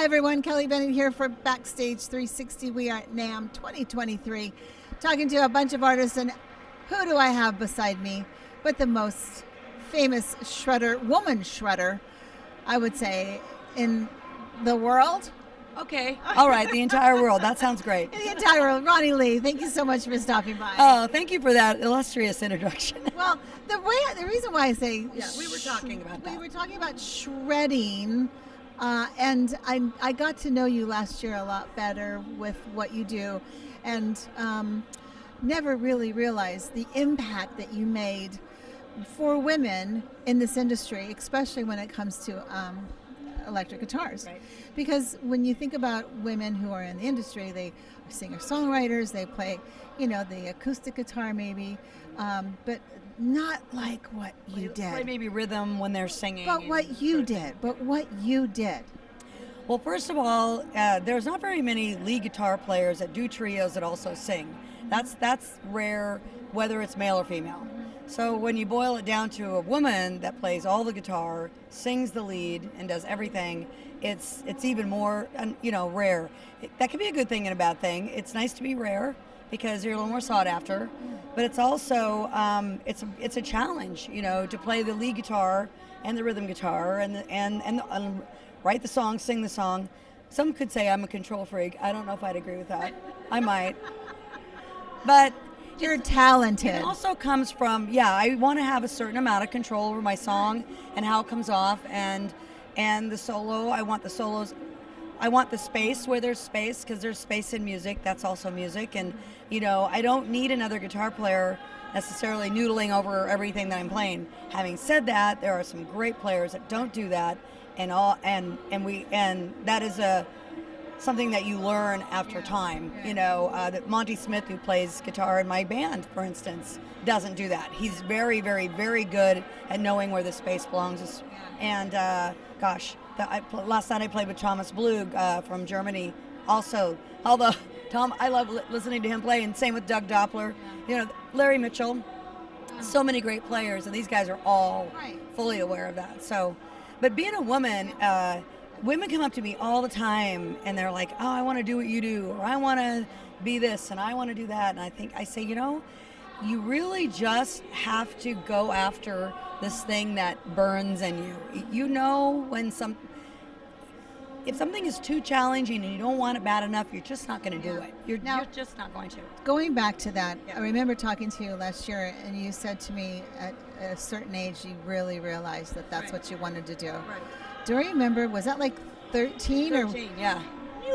everyone, Kelly Bennett here for Backstage 360. We are at NAMM 2023, talking to a bunch of artists, and who do I have beside me but the most famous shredder, woman shredder, I would say, in the world? Okay. All right. The entire world. That sounds great. In the entire world. Roni Lee, thank you so much for stopping by. Oh, thank you for that illustrious introduction. Well, the reason why I say we were talking about that. We were talking about shredding, and I got to know you last year a lot better with what you do, and never really realized the impact that you made for women in this industry, especially when it comes to electric guitars. Right. Because when you think about women who are in the industry, they are singer-songwriters, they play, the acoustic guitar maybe, but not like what you did. Play maybe rhythm when they're singing. But what you did. Well, first of all, there's not very many lead guitar players that do trios that also sing. That's rare, whether it's male or female. So when you boil it down to a woman that plays all the guitar, sings the lead, and does everything, it's even more, rare. That can be a good thing and a bad thing. It's nice to be rare because you're a little more sought after, but it's also it's a challenge, to play the lead guitar and the rhythm guitar and write the song, sing the song. Some could say I'm a control freak. I don't know if I'd agree with that. I might, but. You're talented. It also comes from, I want to have a certain amount of control over my song and how it comes off, and the solo. I want the solos. I want the space where there's space, because there's space in music. That's also music, and I don't need another guitar player necessarily noodling over everything that I'm playing. Having said that, there are some great players that don't do that, and that is something that you learn after time. That Monty Smith, who plays guitar in my band, for instance, doesn't do that. He's very, very, very good at knowing where the space belongs. And last night I played with Thomas Blug from Germany. Also, although I love listening to him play, and same with Doug Doppler. Larry Mitchell. So many great players, and these guys are all fully aware of that. So, but being a woman. Women come up to me all the time and they're like, oh, I want to do what you do, or I want to be this and I want to do that. And I say, you really just have to go after this thing that burns in you. When if something is too challenging and you don't want it bad enough, you're just not going to do it. You're just not going to. Going back to that, I remember talking to you last year, and you said to me at a certain age you really realized that that's what you wanted to do. Right. Do I remember, was that like 13? 13, yeah.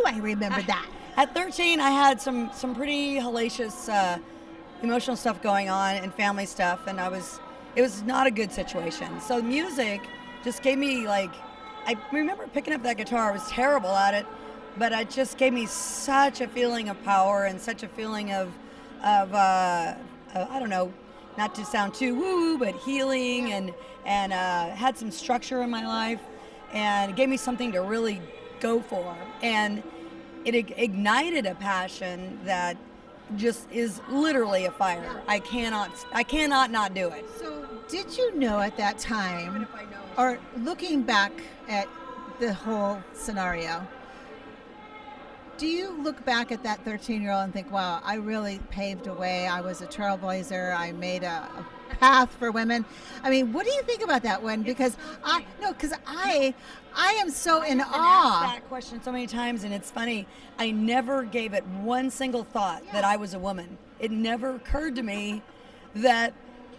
I remember that. At 13, I had some pretty hellacious emotional stuff going on and family stuff, and it was not a good situation. So music just gave me, I remember picking up that guitar. I was terrible at it, but it just gave me such a feeling of power and such a feeling of I don't know, not to sound too woo-woo, but healing, and had some structure in my life. And it gave me something to really go for. And it ignited a passion that just is literally a fire. I cannot not do it. So did you know at that time, or looking back at the whole scenario, do you look back at that 13-year-old and think, wow, I really paved a way, I was a trailblazer, I made a path for women? I mean, what do you think about that one? Because I am so in awe. I've asked that question so many times, and it's funny. I never gave it one single thought that I was a woman. It never occurred to me that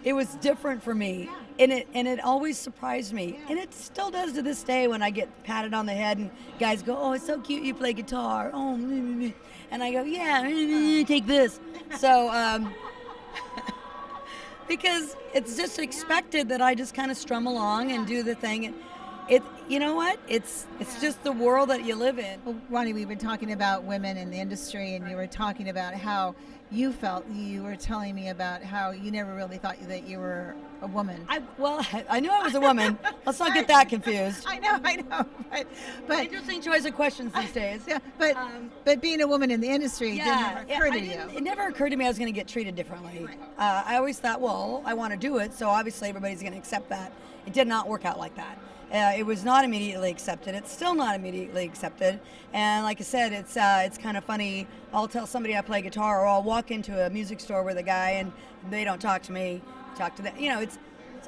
it was different for me, and it always surprised me, and it still does to this day when I get patted on the head and guys go, "Oh, it's so cute you play guitar." Oh, and I go, "Yeah, take this." So. Because it's just expected that I just kind of strum along and do the thing. And you know what? It's just the world that you live in. Well, Roni, we've been talking about women in the industry, and you were talking about how you felt. You were telling me about how you never really thought that you were a woman. I knew I was a woman. Let's not get that confused. I know. But interesting choice of questions these days. Yeah, but being a woman in the industry didn't occur to you. It never occurred to me I was going to get treated differently. Right. I always thought, well, I want to do it, so obviously everybody's going to accept that. It did not work out like that. It was not immediately accepted. It's still not immediately accepted. And like I said, it's kind of funny. I'll tell somebody I play guitar, or I'll walk into a music store with a guy and they don't talk to me. Talk to them. You know, it's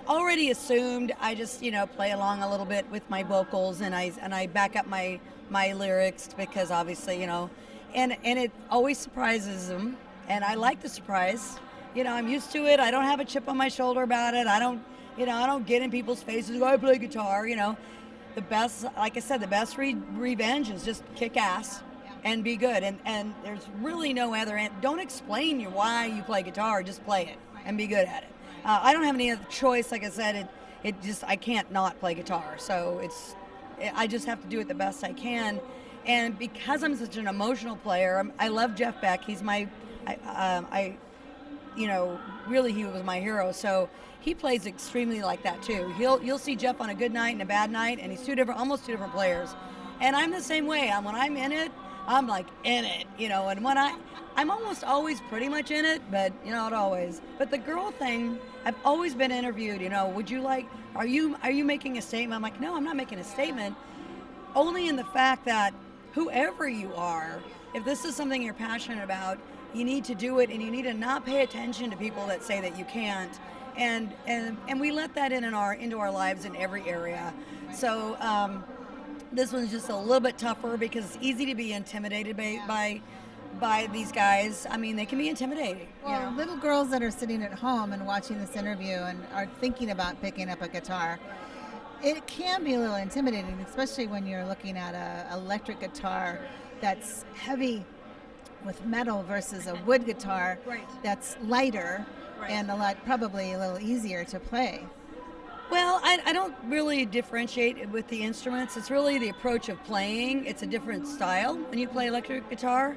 already assumed. I just, you know, play along a little bit with my vocals, and I back up my lyrics, because obviously, you know, and it always surprises them, and I like the surprise. You know, I'm used to it. I don't have a chip on my shoulder about it. I don't get in people's faces, I play guitar, you know. The best, like I said, the best revenge is just kick ass and be good. And there's really no other, don't explain why you play guitar, just play it and be good at it. I don't have any other choice. Like I said, I can't not play guitar. So I just have to do it the best I can. And because I'm such an emotional player, I love Jeff Beck. He's you know, really he was my hero. So he plays extremely like that too. You'll see Jeff on a good night and a bad night, and he's almost two different players. And I'm the same way. When I'm in it, I'm like in it, you know. And when I'm almost always pretty much in it, but you know, not always. But the girl thing, I've always been interviewed. You know, are you making a statement? I'm like, no, I'm not making a statement. Only in the fact that whoever you are, if this is something you're passionate about, you need to do it, and you need to not pay attention to people that say that you can't. And we let that into our lives in every area. So this one's just a little bit tougher because it's easy to be intimidated by these guys. I mean, they can be intimidating. Well, you know? Little girls that are sitting at home and watching this interview and are thinking about picking up a guitar, it can be a little intimidating, especially when you're looking at an electric guitar that's heavy with metal versus a wood guitar that's lighter and probably a little easier to play. Well, I don't really differentiate with the instruments. It's really the approach of playing. It's a different style when you play electric guitar.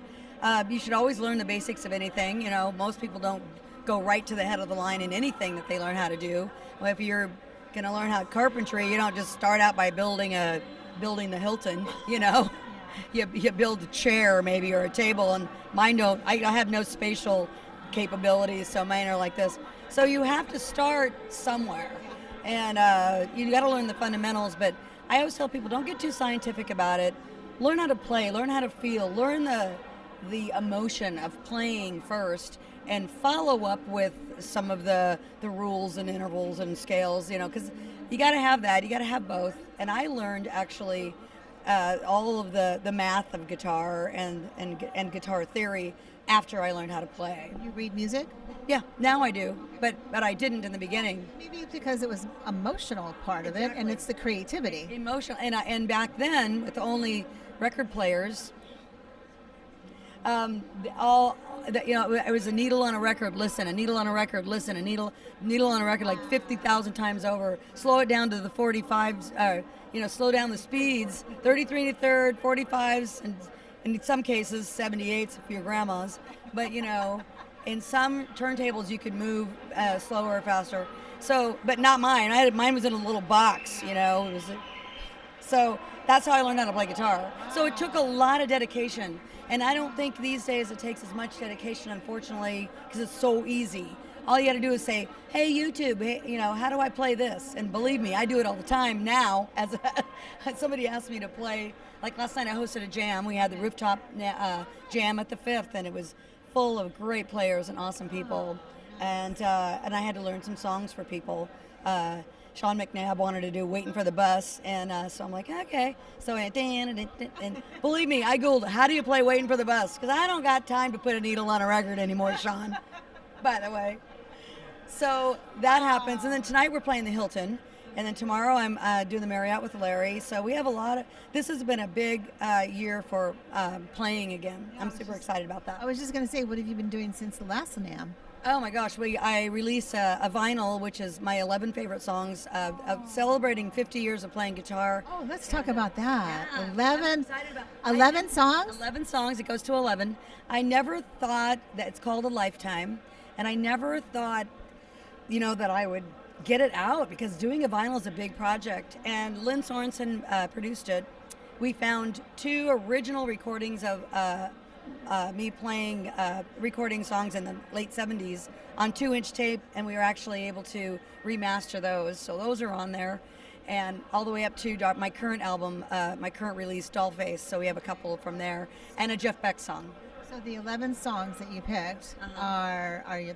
You should always learn the basics of anything. You know, most people don't go right to the head of the line in anything that they learn how to do. Well, if you're going to learn how carpentry, you don't just start out by building the Hilton, you know. You build a chair maybe or a table, and mine don't. I have no spatial capabilities, so mine are like this. So you have to start somewhere, and you got to learn the fundamentals. But I always tell people, don't get too scientific about it. Learn how to play, learn how to feel, learn the emotion of playing first, and follow up with some of the rules and intervals and scales. You know, because you got to have that. You got to have both. And I learned actually. All of the math of guitar and guitar theory after I learned how to play. You read music? Yeah, now I do, but I didn't in the beginning. Maybe it's because it was emotional part of it, and it's the creativity. Emotional, and back then with only record players, you know, it was a needle on a record, listen, a needle on a record, listen, a needle on a record like 50,000 times over. Slow it down to the 45s. You know, slow down the speeds, 33 to third, 45s, and in some cases 78s if you're grandma's. But you know, in some turntables you could move slower or faster. So, but not mine. Mine was in a little box. You know, so that's how I learned how to play guitar. So it took a lot of dedication, and I don't think these days it takes as much dedication, unfortunately, because it's so easy. All you got to do is say, hey, YouTube, hey, you know, how do I play this? And believe me, I do it all the time now. As somebody asked me to play, like last night I hosted a jam. We had the rooftop jam at the Fifth, and it was full of great players and awesome people. And I had to learn some songs for people. Sean McNabb wanted to do Waiting for the Bus, and so I'm like, okay. So, and believe me, I Googled, how do you play Waiting for the Bus? Because I don't got time to put a needle on a record anymore, Sean, by the way. So that happens, and then tonight we're playing the Hilton, and then tomorrow I'm doing the Marriott with Larry. So we have a lot of. This has been a big year for playing again. I'm super excited about that. I was just going to say, what have you been doing since the last NAMM? Oh my gosh, I released a vinyl, which is my 11 favorite songs of celebrating 50 years of playing guitar. Oh, let's talk about that. Yeah, 11 songs? 11 songs. It goes to 11. I never thought that it's called a lifetime, and I never thought, you know, that I would get it out, because doing a vinyl is a big project. And Lynn Sorensen produced it. We found 2 original recordings of me playing recording songs in the late 70s on 2-inch tape, and we were actually able to remaster those. So those are on there. and all the way up to my current album, my current release, Dollface. So we have a couple from there, and a Jeff Beck song. So the 11 songs that you picked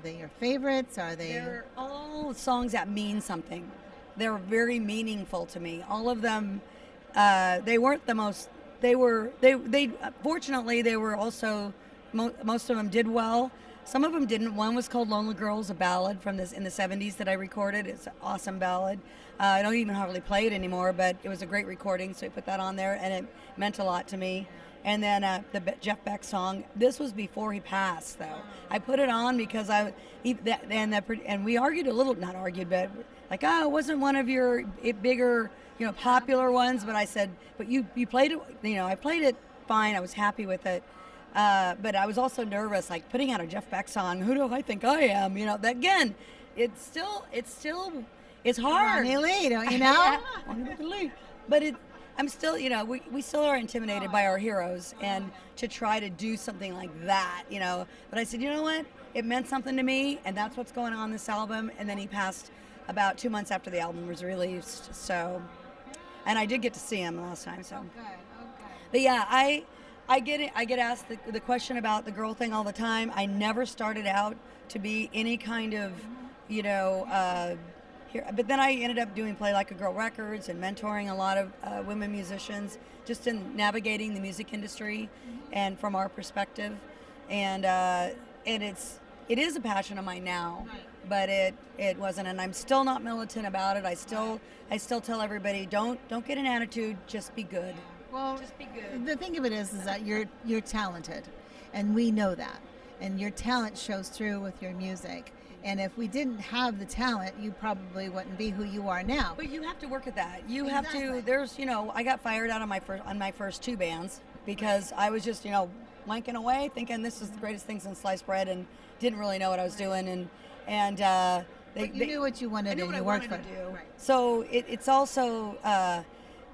they your favorites? Are they? They're all songs that mean something. They're very meaningful to me. All of them. They weren't the most. They fortunately they were also. Most of them did well. Some of them didn't. One was called Lonely Girls, a ballad from in the 70s that I recorded. It's an awesome ballad. I don't even hardly play it anymore, but it was a great recording, so I put that on there, and it meant a lot to me. And then the Jeff Beck song. This was before he passed, though. I put it on because and we argued a little, not argued, but like, oh, it wasn't one of your bigger, popular ones. But I said, but you played it. I played it fine. I was happy with it. But I was also nervous, like putting out a Jeff Beck song. Who do I think I am? That again, it's hard. Roni Lee, don't you know? But I'm still, we still are intimidated by our heroes, and to try to do something like that, But I said, you know what? It meant something to me, and that's what's going on this album. And then he passed about 2 months after the album was released. So, and I did get to see him last time. So, Okay. but yeah, I get asked the question about the girl thing all the time. I never started out to be any kind of, here. But then I ended up doing Play Like a Girl Records and mentoring a lot of women musicians, just in navigating the music industry, and from our perspective, and it is a passion of mine now, but it wasn't, and I'm still not militant about it. I still tell everybody, don't get an attitude, just be good. Well, Just be good. the thing of it is that you're talented, and we know that, and your talent shows through with your music. And if we didn't have the talent, you probably wouldn't be who you are now. But you have to work at that. You Exactly. have to. There's, I got fired out of my first two bands because I was just, wanking away, thinking this is the greatest thing since sliced bread, and didn't really know what I was doing. And But you knew what you wanted, I knew and what you I worked wanted for to it. do. Right. So it's also,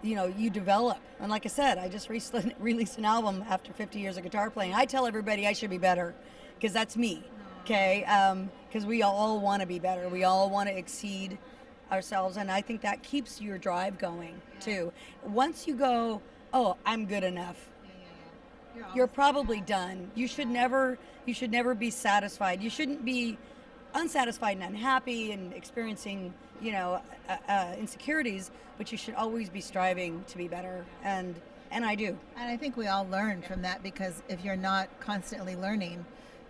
you develop. And like I said, I just recently released an album after 50 years of guitar playing. I tell everybody I should be better, because that's me. Okay, because we all want to be better. We all want to exceed ourselves, and I think that keeps your drive going too. Once you go, oh, I'm good enough, you're probably done. You should never be satisfied. You shouldn't be unsatisfied and unhappy and experiencing, insecurities. But you should always be striving to be better, and I do. And I think we all learn from that, because if you're not constantly learning,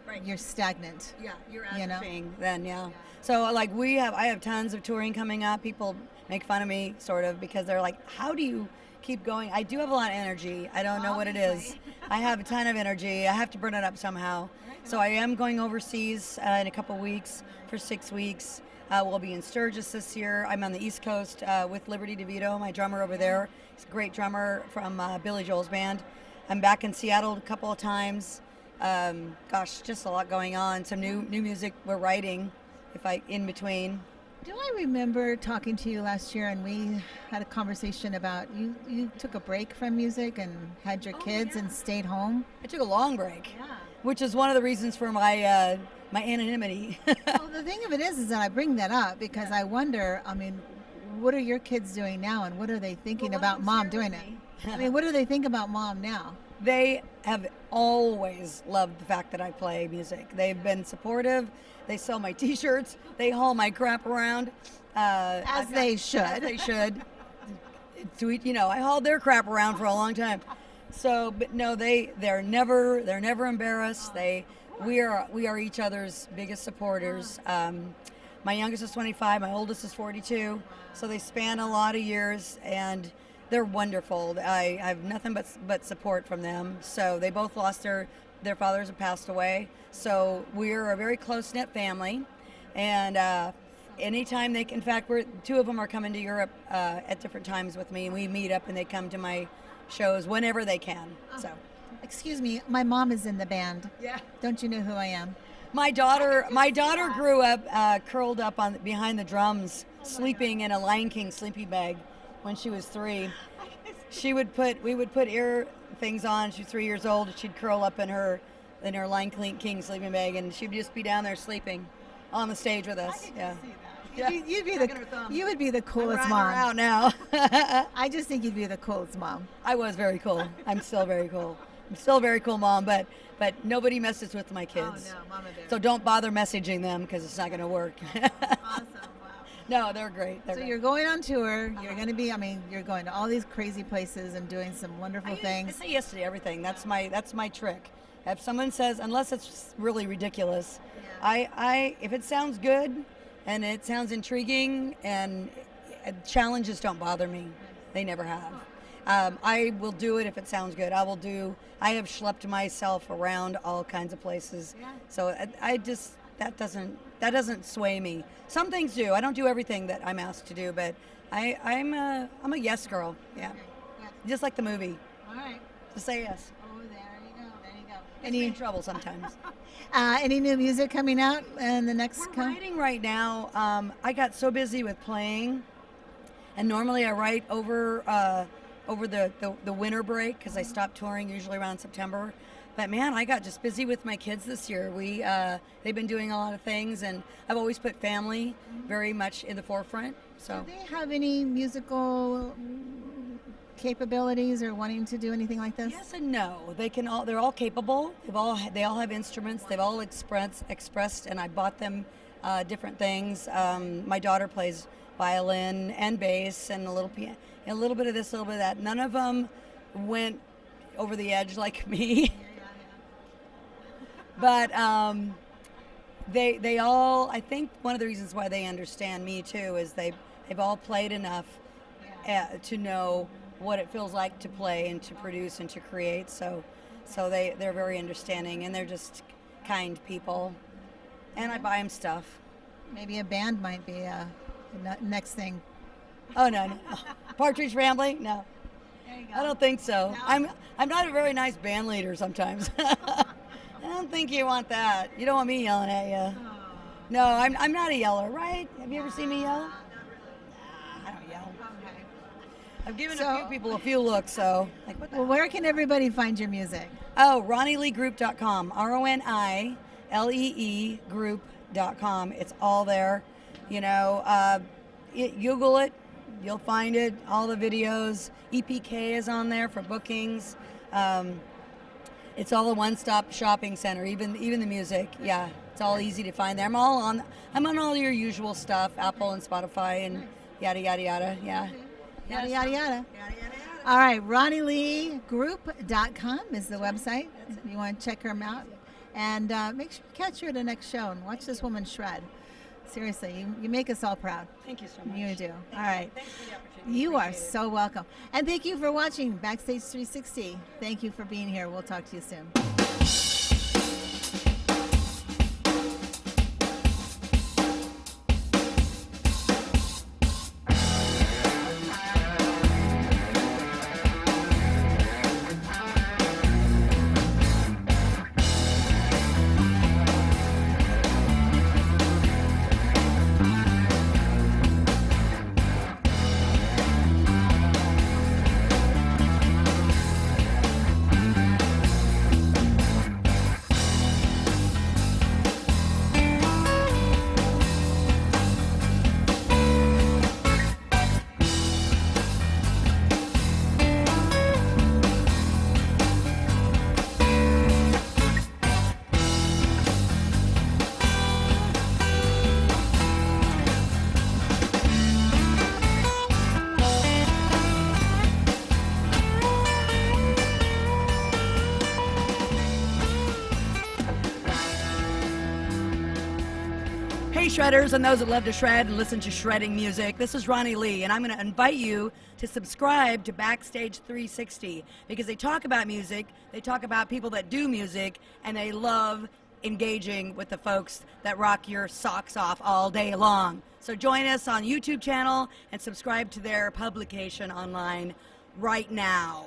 Right. you're stagnant. Yeah, you're You know? atrophying then, yeah. So like I have tons of touring coming up. People make fun of me sort of because they're like, how do you keep going? I do have a lot of energy. I don't know what it is. I have a ton of energy. I have to burn it up somehow. So I am going overseas in a couple weeks for 6 weeks. We'll be in Sturgis this year. I'm on the East Coast with Liberty DeVito, my drummer over there. He's a great drummer from Billy Joel's band. I'm back in Seattle a couple of times. Just a lot going on. Some new music we're writing, in between. Do I remember talking to you last year, and we had a conversation about you took a break from music and had your kids and stayed home? I took a long break, Yeah. which is one of the reasons for my my anonymity. Well, the thing of it is that I bring that up because I wonder, what are your kids doing now, and what are they thinking about mom doing it? What do they think about mom now? They have always loved the fact that I play music. They've been supportive. They sell my T-shirts. They haul my crap around. As they should. As they should. I hauled their crap around for a long time. So, but no, they're never embarrassed. We are each other's biggest supporters. My youngest is 25. My oldest is 42. So they span a lot of years, and they're wonderful. I have nothing but support from them. So they both lost their fathers have passed away. So we're a very close-knit family. And anytime in fact, two of them are coming to Europe at different times with me, and we meet up and they come to my shows whenever they can. So, Excuse me, my mom is in the band. yeah. Don't you know who I am? My daughter grew up curled up behind the drums, sleeping in a Lion King sleeping bag when she was 3. We would put ear things on. She's 3 years old. She'd curl up in her Lion King sleeping bag, and she'd just be down there sleeping on the stage with us. Yeah. Yeah. You would be the coolest I'm mom. out now. I just think you'd be the coolest mom. I was very cool. I'm still very cool. I'm still a very cool mom, but nobody messes with my kids. Oh no, Mama Bear. So don't bother messaging them because it's not going to work. Awesome. Wow. No, they're great. So you're going on tour. You're going to be. I mean, you're going to all these crazy places and doing some wonderful I things. say yes to everything. That's my trick. If someone says, unless it's really ridiculous, I if it sounds good and it sounds intriguing and challenges don't bother me. They never have. I will do it if it sounds good. I have schlepped myself around all kinds of places. Yeah. So that doesn't sway me. Some things do. I don't do everything that I'm asked to do, but I'm a yes girl. Yeah. Okay. Yeah. Just like the movie. All right. Just say yes. Oh, there you go. There you go. Gets me in trouble sometimes. Any new music coming out in the next? We're writing right now. I got so busy with playing, and normally I write over the winter break because I stopped touring usually around September. But man, I got just busy with my kids this year. They've been doing a lot of things, and I've always put family very much in the forefront. So Do they have any musical capabilities or wanting to do anything like this? yes and no. They're all capable. They all have instruments. They've all expressed, and I bought them different things. My daughter plays violin and bass and a little piano, a little bit of this, a little bit of that. None of them went over the edge like me. But they all, I think one of the reasons why they understand me too is they've all played enough to know what it feels like to play and to produce and to create. So they're very understanding, and they're just kind people. And I buy them stuff. Maybe a band might be the next thing. Oh no. Partridge Family? No. There you go. I don't think so. No? I'm not a very nice band leader sometimes. I don't think you want that. You don't want me yelling at you. Oh. No, I'm not a yeller, right? Have you ever seen me yell? Not really. Nah, I don't yell. Okay. I've given So- a few people a few looks, so like what the Well, where can everybody find your music? Oh, RoniLeeGroup.com. RONILEE group.com. It's all there. You know, Google it. You'll find it. All the videos. EPK is on there for bookings. It's all a one-stop shopping center. Even the music. Yeah, it's all easy to find there. I'm on all your usual stuff, Apple and Spotify and yada yada yada. Yeah. Yada, yada, yada. Yada yada yada. All right, RoniLeeGroup.com is the website. You want to check her out. And make sure you catch her at the next show and watch this woman shred. Seriously, you make us all proud. Thank you so much. You do. Thank All right. Thanks for the opportunity. You are Appreciate it. so welcome. And thank you for watching Backstage 360. Thank you for being here. We'll talk to you soon. Hey shredders and those that love to shred and listen to shredding music, this is Roni Lee, and I'm going to invite you to subscribe to Backstage 360 because they talk about music, they talk about people that do music, and they love engaging with the folks that rock your socks off all day long. So join us on YouTube channel and subscribe to their publication online right now.